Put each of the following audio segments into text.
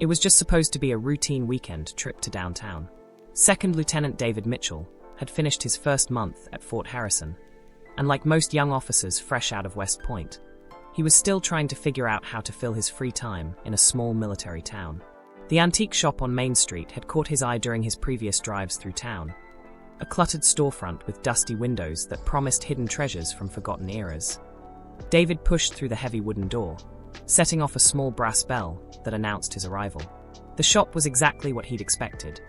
It was just supposed to be a routine weekend trip to downtown. Second Lieutenant David Mitchell had finished his first month at Fort Harrison, and like most young officers fresh out of West Point, he was still trying to figure out how to fill his free time in a small military town. The antique shop on Main Street had caught his eye during his previous drives through town. A cluttered storefront with dusty windows that promised hidden treasures from forgotten eras. David pushed through the heavy wooden door, setting off a small brass bell that announced his arrival. The shop was exactly what he'd expected.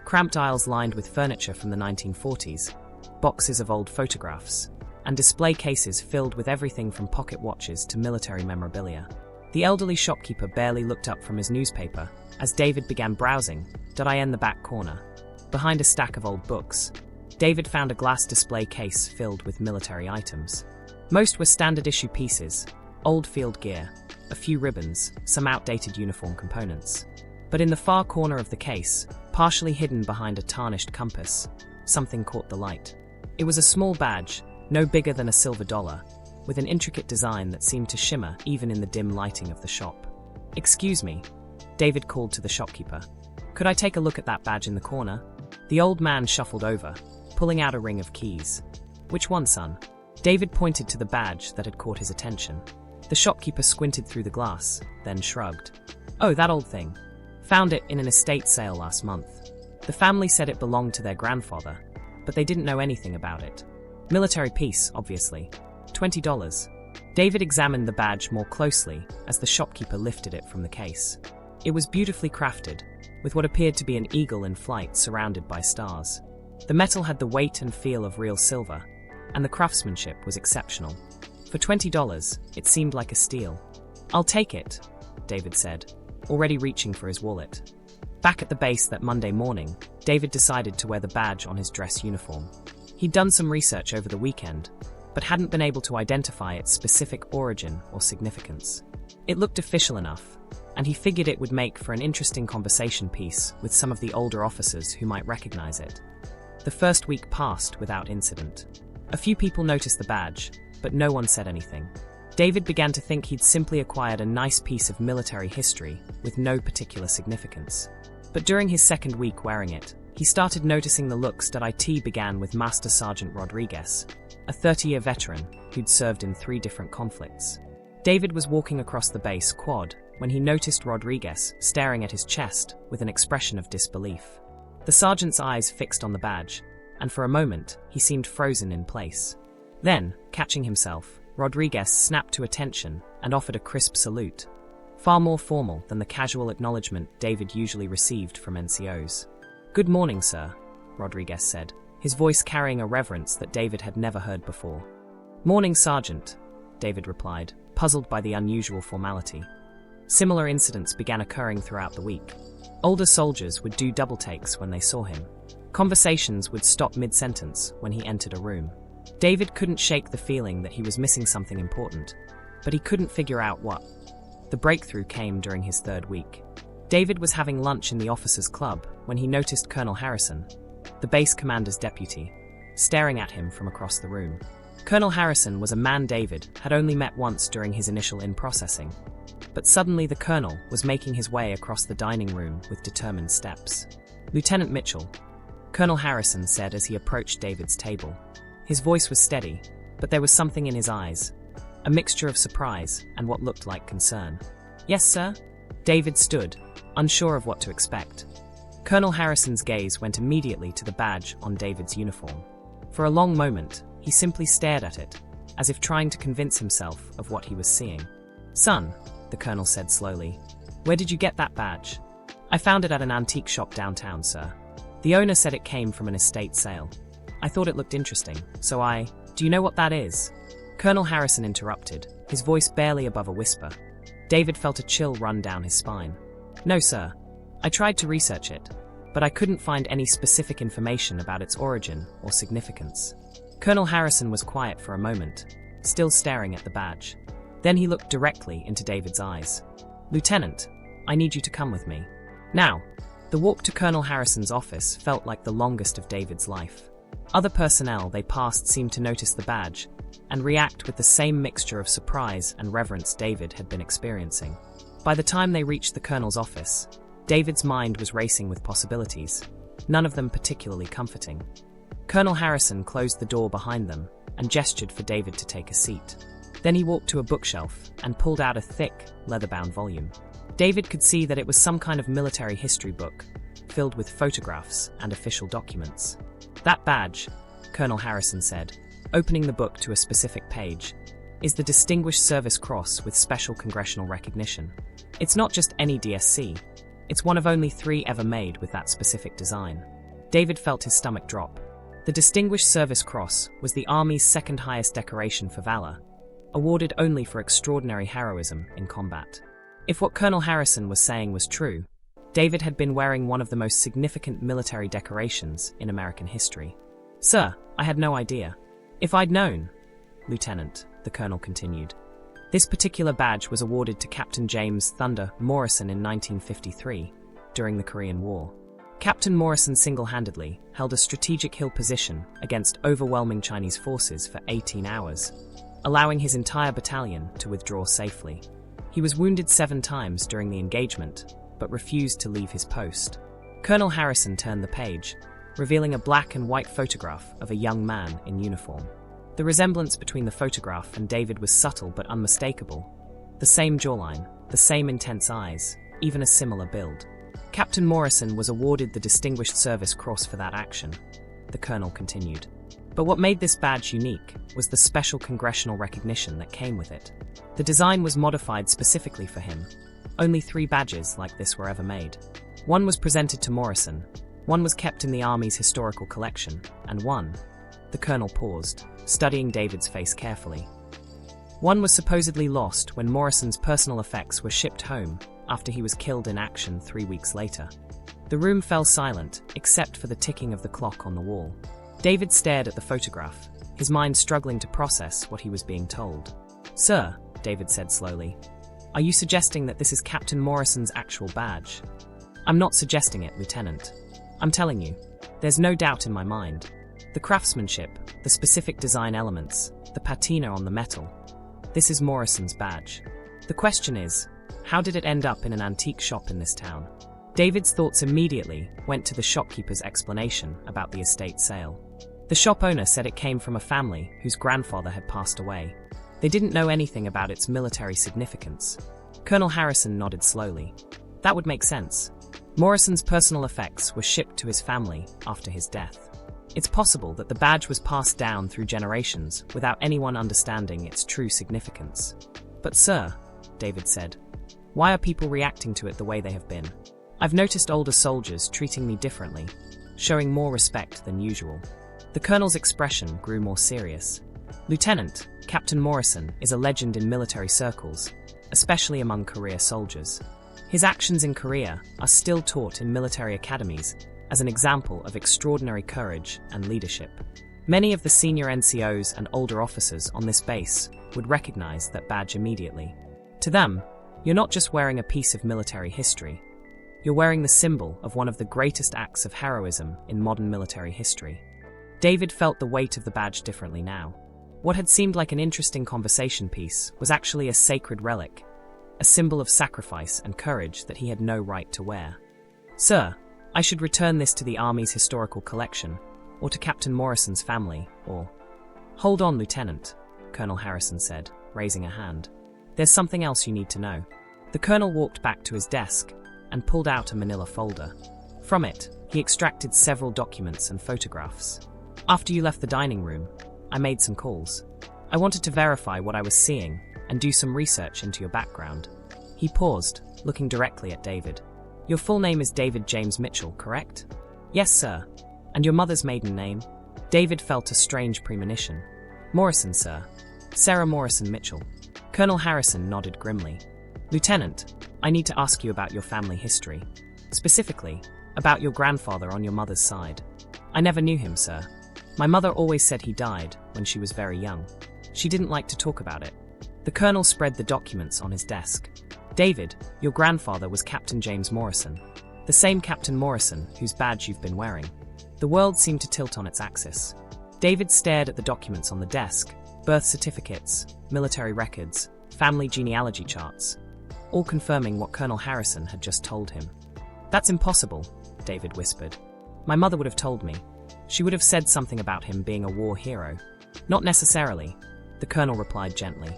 Cramped aisles lined with furniture from the 1940s, boxes of old photographs, and display cases filled with everything from pocket watches to military memorabilia. The elderly shopkeeper barely looked up from his newspaper as David began browsing, in the back corner. Behind a stack of old books, David found a glass display case filled with military items. Most were standard-issue pieces, old field gear, a few ribbons, some outdated uniform components. But in the far corner of the case, partially hidden behind a tarnished compass, something caught the light. It was a small badge, no bigger than a silver dollar, with an intricate design that seemed to shimmer even in the dim lighting of the shop. "Excuse me," David called to the shopkeeper. "Could I take a look at that badge in the corner?" The old man shuffled over, pulling out a ring of keys. "Which one, son?" David pointed to the badge that had caught his attention. The shopkeeper squinted through the glass, then shrugged. "Oh, that old thing. Found it in an estate sale last month. The family said it belonged to their grandfather, but they didn't know anything about it. Military piece, obviously. $20. David examined the badge more closely as the shopkeeper lifted it from the case. It was beautifully crafted, with what appeared to be an eagle in flight surrounded by stars. The metal had the weight and feel of real silver, and the craftsmanship was exceptional. For $20, it seemed like a steal. "I'll take it," David said, already reaching for his wallet. Back at the base that Monday morning, David decided to wear the badge on his dress uniform. He'd done some research over the weekend, but hadn't been able to identify its specific origin or significance. It looked official enough, and he figured it would make for an interesting conversation piece with some of the older officers who might recognize it. The first week passed without incident. A few people noticed the badge, but no one said anything. David began to think he'd simply acquired a nice piece of military history with no particular significance. But during his second week wearing it, he started noticing the looks that it began with Master Sergeant Rodriguez, a 30-year veteran who'd served in 3 different conflicts. David was walking across the base quad when he noticed Rodriguez staring at his chest with an expression of disbelief. The sergeant's eyes fixed on the badge, and for a moment, he seemed frozen in place. Then, catching himself, Rodriguez snapped to attention and offered a crisp salute, far more formal than the casual acknowledgement David usually received from NCOs. "Good morning, sir," Rodriguez said, his voice carrying a reverence that David had never heard before. "Morning, Sergeant," David replied, puzzled by the unusual formality. Similar incidents began occurring throughout the week. Older soldiers would do double takes when they saw him. Conversations would stop mid-sentence when he entered a room. David couldn't shake the feeling that he was missing something important, but he couldn't figure out what. The breakthrough came during his 3rd week. David was having lunch in the officers' club when he noticed Colonel Harrison, the base commander's deputy, staring at him from across the room. Colonel Harrison was a man David had only met once during his initial in-processing, but suddenly the colonel was making his way across the dining room with determined steps. "Lieutenant Mitchell," Colonel Harrison said as he approached David's table. His voice was steady, but there was something in his eyes, a mixture of surprise and what looked like concern. "Yes, sir?" David stood, unsure of what to expect. Colonel Harrison's gaze went immediately to the badge on David's uniform. For a long moment, he simply stared at it, as if trying to convince himself of what he was seeing. "Son," the colonel said slowly, "where did you get that badge?" "I found it at an antique shop downtown, sir. The owner said it came from an estate sale. I thought it looked interesting, so Do you know what that is?" Colonel Harrison interrupted, his voice barely above a whisper. David felt a chill run down his spine. "No, sir. I tried to research it, but I couldn't find any specific information about its origin or significance." Colonel Harrison was quiet for a moment, still staring at the badge. Then he looked directly into David's eyes. "Lieutenant, I need you to come with me." Now, the walk to Colonel Harrison's office felt like the longest of David's life. Other personnel they passed seemed to notice the badge and react with the same mixture of surprise and reverence David had been experiencing. By the time they reached the colonel's office, David's mind was racing with possibilities, none of them particularly comforting. Colonel Harrison closed the door behind them and gestured for David to take a seat. Then he walked to a bookshelf and pulled out a thick, leather-bound volume. David could see that it was some kind of military history book, filled with photographs and official documents. "That badge," Colonel Harrison said, opening the book to a specific page, "is the Distinguished Service Cross with special congressional recognition. It's not just any DSC, it's one of only 3 ever made with that specific design." David felt his stomach drop. The Distinguished Service Cross was the Army's second highest decoration for valor, awarded only for extraordinary heroism in combat. If what Colonel Harrison was saying was true, David had been wearing one of the most significant military decorations in American history. "Sir, I had no idea. If I'd known," Lieutenant, the colonel continued. "This particular badge was awarded to Captain James Thunder Morrison in 1953, during the Korean War. Captain Morrison single-handedly held a strategic hill position against overwhelming Chinese forces for 18 hours, allowing his entire battalion to withdraw safely. He was wounded 7 times during the engagement, but refused to leave his post." Colonel Harrison turned the page, revealing a black and white photograph of a young man in uniform. The resemblance between the photograph and David was subtle but unmistakable. The same jawline, the same intense eyes, even a similar build. "Captain Morrison was awarded the Distinguished Service Cross for that action," the colonel continued. "But what made this badge unique was the special congressional recognition that came with it. The design was modified specifically for him. Only 3 badges like this were ever made. One was presented to Morrison, one was kept in the Army's historical collection, and one," the colonel paused, studying David's face carefully. "One was supposedly lost when Morrison's personal effects were shipped home after he was killed in action 3 weeks later." The room fell silent, except for the ticking of the clock on the wall. David stared at the photograph, his mind struggling to process what he was being told. "Sir," David said slowly, "are you suggesting that this is Captain Morrison's actual badge?" "I'm not suggesting it, Lieutenant. I'm telling you, there's no doubt in my mind. The craftsmanship, the specific design elements, the patina on the metal. This is Morrison's badge. The question is, how did it end up in an antique shop in this town?" David's thoughts immediately went to the shopkeeper's explanation about the estate sale. The shop owner said it came from a family whose grandfather had passed away. They didn't know anything about its military significance. Colonel Harrison nodded slowly. "That would make sense. Morrison's personal effects were shipped to his family after his death. It's possible that the badge was passed down through generations without anyone understanding its true significance." "But sir," David said, "why are people reacting to it the way they have been? I've noticed older soldiers treating me differently, showing more respect than usual." The colonel's expression grew more serious. "Lieutenant, Captain Morrison is a legend in military circles, especially among Korea soldiers. His actions in Korea are still taught in military academies as an example of extraordinary courage and leadership. Many of the senior NCOs and older officers on this base would recognize that badge immediately. To them, you're not just wearing a piece of military history. You're wearing the symbol of one of the greatest acts of heroism in modern military history." David felt the weight of the badge differently now. What had seemed like an interesting conversation piece was actually a sacred relic, a symbol of sacrifice and courage that he had no right to wear. "Sir, I should return this to the Army's historical collection, or to Captain Morrison's family, or—" "Hold on, Lieutenant," Colonel Harrison said, raising a hand. "There's something else you need to know." The colonel walked back to his desk and pulled out a manila folder. From it, he extracted several documents and photographs. "After you left the dining room, I made some calls. I wanted to verify what I was seeing and do some research into your background." He paused, looking directly at David. "Your full name is David James Mitchell, correct?" "Yes, sir." "And your mother's maiden name?" David felt a strange premonition. "Morrison, sir. Sarah Morrison Mitchell." Colonel Harrison nodded grimly. "Lieutenant, I need to ask you about your family history. Specifically, about your grandfather on your mother's side." "I never knew him, sir. My mother always said he died when she was very young. She didn't like to talk about it." The colonel spread the documents on his desk. "David, your grandfather was Captain James Morrison, the same Captain Morrison whose badge you've been wearing." The world seemed to tilt on its axis. David stared at the documents on the desk, birth certificates, military records, family genealogy charts. all confirming what Colonel Harrison had just told him. "That's impossible," David whispered. "My mother would have told me. She would have said something about him being a war hero." "Not necessarily," the colonel replied gently.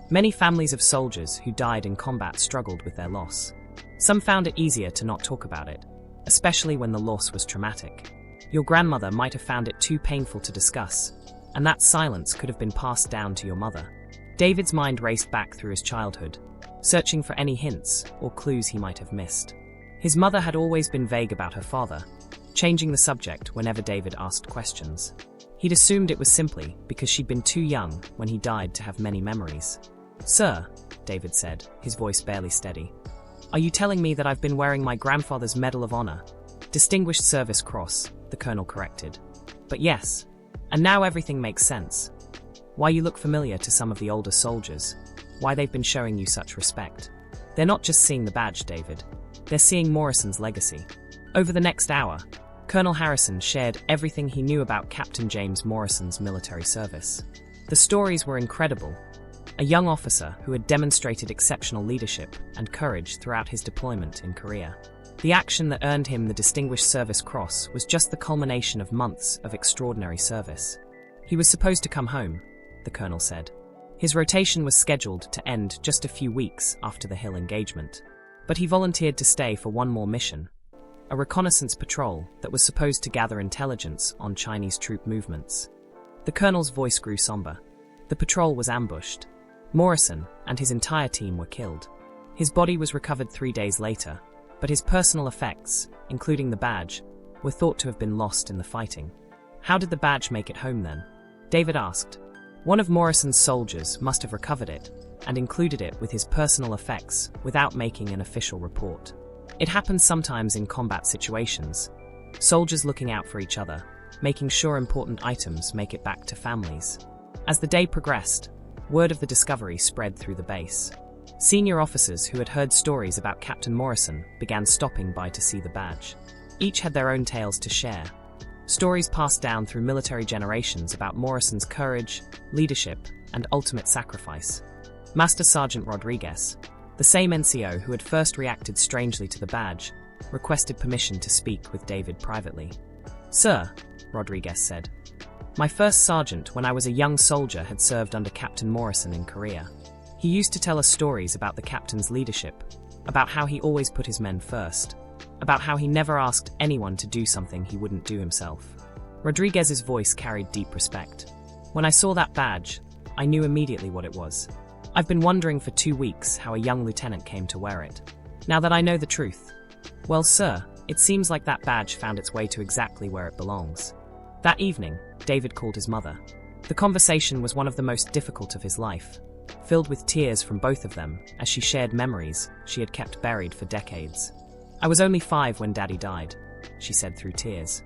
"Many families of soldiers who died in combat struggled with their loss. Some found it easier to not talk about it, especially when the loss was traumatic. Your grandmother might have found it too painful to discuss, and that silence could have been passed down to your mother." David's mind raced back through his childhood, searching for any hints or clues he might have missed. His mother had always been vague about her father, changing the subject whenever David asked questions. He'd assumed it was simply because she'd been too young when he died to have many memories. "Sir," David said, his voice barely steady, "are you telling me that I've been wearing my grandfather's Medal of Honor? Distinguished Service Cross," the colonel corrected. "But yes, and now everything makes sense. Why you look familiar to some of the older soldiers, why they've been showing you such respect. They're not just seeing the badge, David. They're seeing Morrison's legacy." Over the next hour, Colonel Harrison shared everything he knew about Captain James Morrison's military service. The stories were incredible. A young officer who had demonstrated exceptional leadership and courage throughout his deployment in Korea. The action that earned him the Distinguished Service Cross was just the culmination of months of extraordinary service. He was supposed to come home, the colonel said. His rotation was scheduled to end just a few weeks after the Hill engagement. But he volunteered to stay for one more mission, a reconnaissance patrol that was supposed to gather intelligence on Chinese troop movements. The colonel's voice grew somber. The patrol was ambushed. Morrison and his entire team were killed. His body was recovered 3 days later, but his personal effects, including the badge, were thought to have been lost in the fighting. "How did the badge make it home then?" David asked. "One of Morrison's soldiers must have recovered it and included it with his personal effects without making an official report. It happens sometimes in combat situations. Soldiers looking out for each other, making sure important items make it back to families." As the day progressed, word of the discovery spread through the base. Senior officers who had heard stories about Captain Morrison began stopping by to see the badge. Each had their own tales to share. Stories passed down through military generations about Morrison's courage, leadership, and ultimate sacrifice. Master Sergeant Rodriguez, the same NCO who had first reacted strangely to the badge, requested permission to speak with David privately. "Sir," Rodriguez said, "my first sergeant when I was a young soldier had served under Captain Morrison in Korea. He used to tell us stories about the captain's leadership, about how he always put his men first, about how he never asked anyone to do something he wouldn't do himself." Rodriguez's voice carried deep respect. "When I saw that badge, I knew immediately what it was. I've been wondering for 2 weeks how a young lieutenant came to wear it. Now that I know the truth, well, sir, it seems like that badge found its way to exactly where it belongs." That evening, David called his mother. The conversation was one of the most difficult of his life, filled with tears from both of them as she shared memories she had kept buried for decades. "I was only 5 when Daddy died," she said through tears.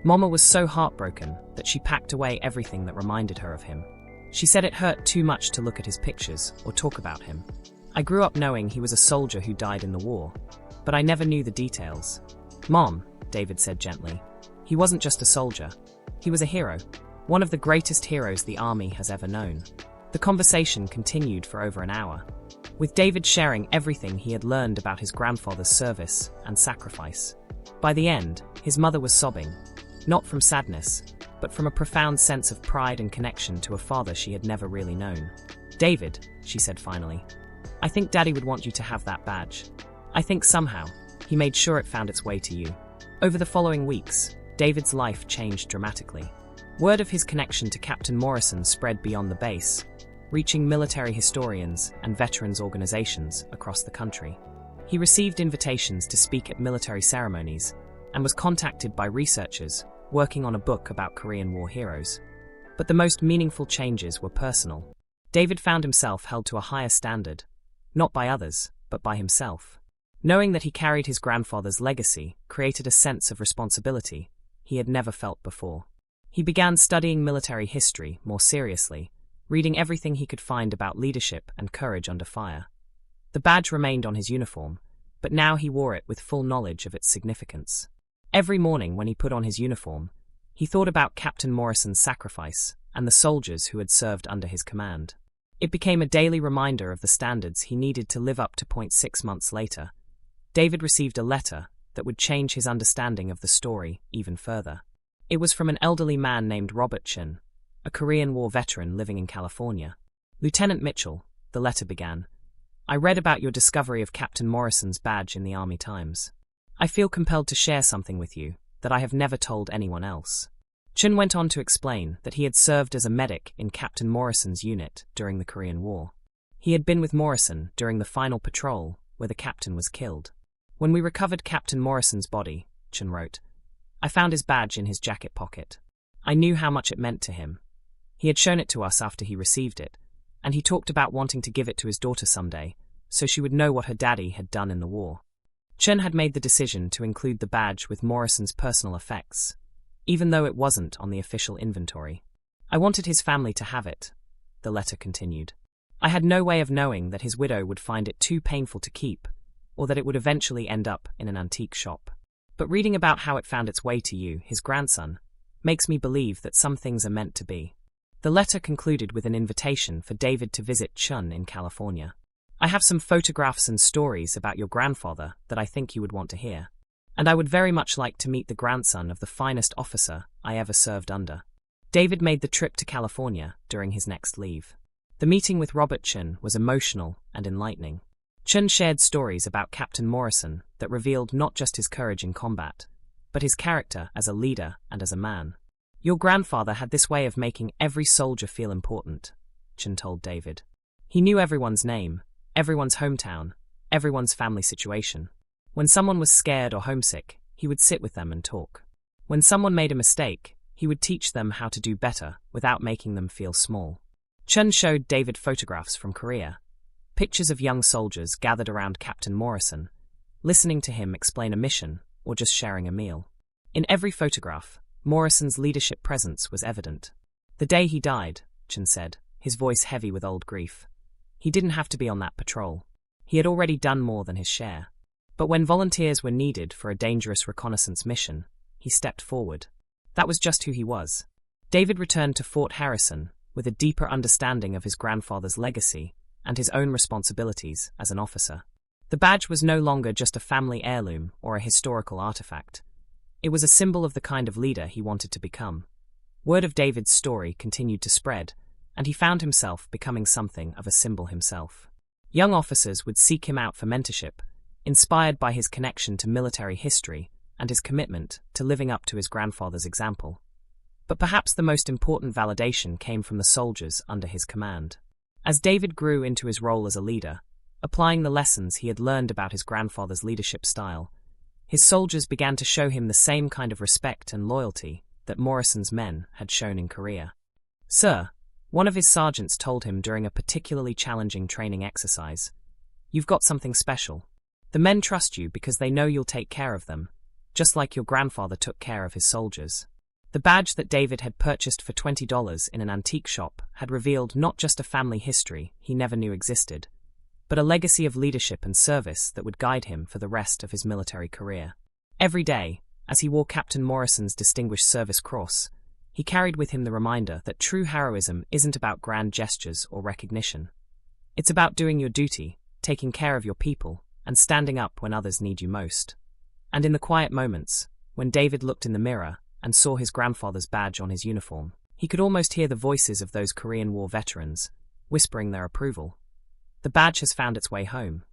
Mama was so heartbroken that she packed away everything that reminded her of him. She said it hurt too much to look at his pictures or talk about him. "I grew up knowing he was a soldier who died in the war, but I never knew the details." "Mom," David said gently, "he wasn't just a soldier. He was a hero, one of the greatest heroes the army has ever known." The conversation continued for over an hour, with David sharing everything he had learned about his grandfather's service and sacrifice. By the end, his mother was sobbing, not from sadness, but from a profound sense of pride and connection to a father she had never really known. "David," she said finally, "I think Daddy would want you to have that badge. I think somehow, he made sure it found its way to you." Over the following weeks, David's life changed dramatically. Word of his connection to Captain Morrison spread beyond the base, reaching military historians and veterans organizations across the country. He received invitations to speak at military ceremonies and was contacted by researchers working on a book about Korean War heroes. But the most meaningful changes were personal. David found himself held to a higher standard, not by others, but by himself. Knowing that he carried his grandfather's legacy created a sense of responsibility he had never felt before. He began studying military history more seriously, reading everything he could find about leadership and courage under fire. The badge remained on his uniform, but now he wore it with full knowledge of its significance. Every morning when he put on his uniform, he thought about Captain Morrison's sacrifice and the soldiers who had served under his command. It became a daily reminder of the standards he needed to live up to. 6 months later, David received a letter that would change his understanding of the story even further. It was from an elderly man named Robert Chun, a Korean War veteran living in California. "Lieutenant Mitchell," the letter began, "I read about your discovery of Captain Morrison's badge in the Army Times. I feel compelled to share something with you that I have never told anyone else." Chun went on to explain that he had served as a medic in Captain Morrison's unit during the Korean War. He had been with Morrison during the final patrol where the captain was killed. "When we recovered Captain Morrison's body," Chun wrote, "I found his badge in his jacket pocket. I knew how much it meant to him. He had shown it to us after he received it, and he talked about wanting to give it to his daughter someday, so she would know what her daddy had done in the war." Chun had made the decision to include the badge with Morrison's personal effects, even though it wasn't on the official inventory. "I wanted his family to have it," the letter continued. "I had no way of knowing that his widow would find it too painful to keep, or that it would eventually end up in an antique shop. But reading about how it found its way to you, his grandson, makes me believe that some things are meant to be." The letter concluded with an invitation for David to visit Chun in California. "I have some photographs and stories about your grandfather that I think you would want to hear. And I would very much like to meet the grandson of the finest officer I ever served under." David made the trip to California during his next leave. The meeting with Robert Chun was emotional and enlightening. Chun shared stories about Captain Morrison that revealed not just his courage in combat, but his character as a leader and as a man. "Your grandfather had this way of making every soldier feel important," Chun told David. "He knew everyone's name, everyone's hometown, everyone's family situation. When someone was scared or homesick, he would sit with them and talk. When someone made a mistake, he would teach them how to do better without making them feel small." Chun showed David photographs from Korea, pictures of young soldiers gathered around Captain Morrison, listening to him explain a mission or just sharing a meal. In every photograph, Morrison's leadership presence was evident. "The day he died," Chun said, his voice heavy with old grief, "he didn't have to be on that patrol. He had already done more than his share. But when volunteers were needed for a dangerous reconnaissance mission, he stepped forward. That was just who he was." David returned to Fort Harrison with a deeper understanding of his grandfather's legacy and his own responsibilities as an officer. The badge was no longer just a family heirloom or a historical artifact. It was a symbol of the kind of leader he wanted to become. Word of David's story continued to spread, and he found himself becoming something of a symbol himself. Young officers would seek him out for mentorship, inspired by his connection to military history and his commitment to living up to his grandfather's example. But perhaps the most important validation came from the soldiers under his command. As David grew into his role as a leader, applying the lessons he had learned about his grandfather's leadership style, his soldiers began to show him the same kind of respect and loyalty that Morrison's men had shown in Korea. "Sir," one of his sergeants told him during a particularly challenging training exercise, "you've got something special. The men trust you because they know you'll take care of them, just like your grandfather took care of his soldiers." The badge that David had purchased for $20 in an antique shop had revealed not just a family history he never knew existed, but a legacy of leadership and service that would guide him for the rest of his military career. Every day, as he wore Captain Morrison's Distinguished Service Cross, he carried with him the reminder that true heroism isn't about grand gestures or recognition. It's about doing your duty, taking care of your people, and standing up when others need you most. And in the quiet moments, when David looked in the mirror and saw his grandfather's badge on his uniform, he could almost hear the voices of those Korean War veterans, whispering their approval. The badge has found its way home.